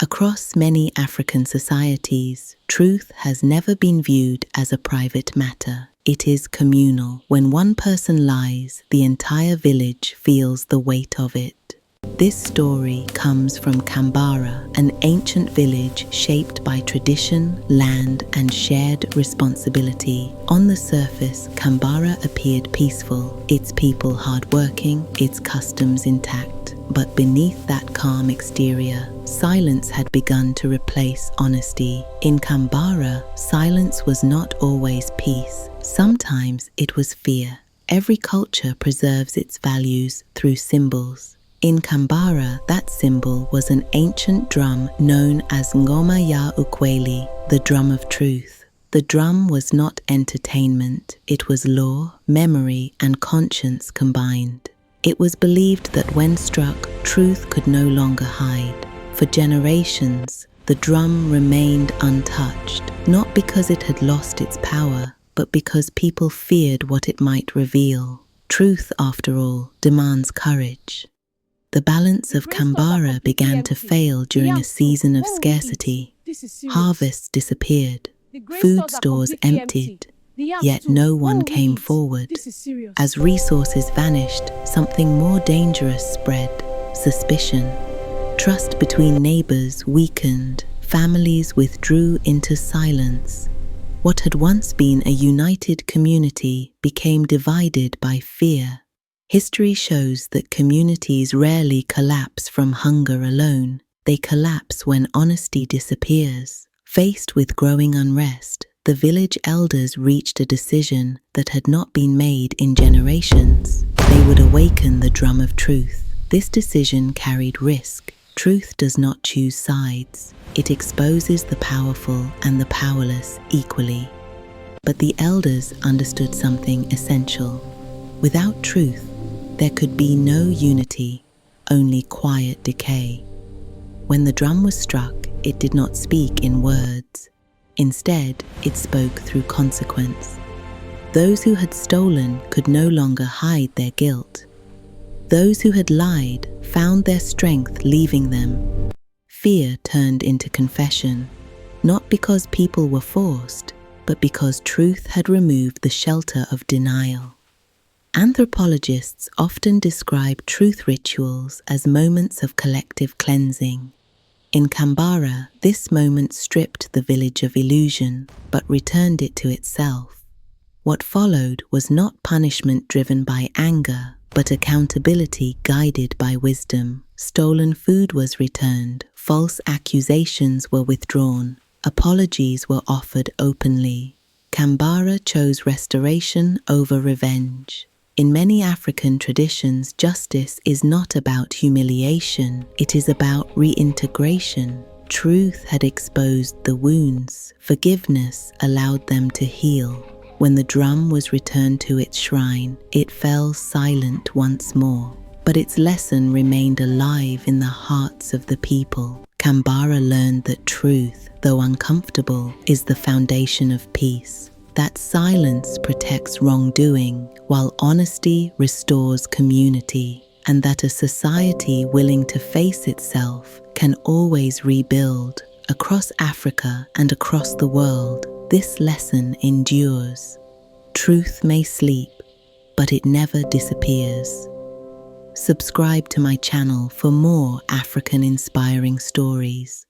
Across many African societies, truth has never been viewed as a private matter. It is communal. When one person lies, the entire village feels the weight of it. This story comes from Kambara, an ancient village shaped by tradition, land, and shared responsibility. On the surface, Kambara appeared peaceful, its people hardworking, its customs intact. But beneath that calm exterior, silence had begun to replace honesty. In Kambara, silence was not always peace. Sometimes it was fear. Every culture preserves its values through symbols. In Kambara, that symbol was an ancient drum known as Ngoma ya Ukweli, the drum of truth. The drum was not entertainment, it was law, memory, and conscience combined. It was believed that when struck, truth could no longer hide. For generations, the drum remained untouched, not because it had lost its power, but because people feared what it might reveal. Truth, after all, demands courage. The balance of Kambara began to fail during a season of scarcity. Harvests disappeared, food stores emptied, yet no one came forward. As resources vanished, something more dangerous spread: suspicion. Trust between neighbors weakened, families withdrew into silence. What had once been a united community became divided by fear. History shows that communities rarely collapse from hunger alone. They collapse when honesty disappears. Faced with growing unrest, the village elders reached a decision that had not been made in generations. They would awaken the drum of truth. This decision carried risk. Truth does not choose sides. It exposes the powerful and the powerless equally. But the elders understood something essential. Without truth, there could be no unity, only quiet decay. When the drum was struck, it did not speak in words. Instead, it spoke through consequence. Those who had stolen could no longer hide their guilt. Those who had lied found their strength leaving them. Fear turned into confession, not because people were forced, but because truth had removed the shelter of denial. Anthropologists often describe truth rituals as moments of collective cleansing. In Kambara, this moment stripped the village of illusion, but returned it to itself. What followed was not punishment driven by anger, but accountability guided by wisdom. Stolen food was returned, false accusations were withdrawn, apologies were offered openly. Kambara chose restoration over revenge. In many African traditions, justice is not about humiliation, it is about reintegration. Truth had exposed the wounds, forgiveness allowed them to heal. When the drum was returned to its shrine, it fell silent once more, but its lesson remained alive in the hearts of the people. Kambara learned that truth, though uncomfortable, is the foundation of peace. That silence protects wrongdoing, while honesty restores community, and that a society willing to face itself can always rebuild. Across Africa and across the world, this lesson endures. Truth may sleep, but it never disappears. Subscribe to my channel for more African-inspiring stories.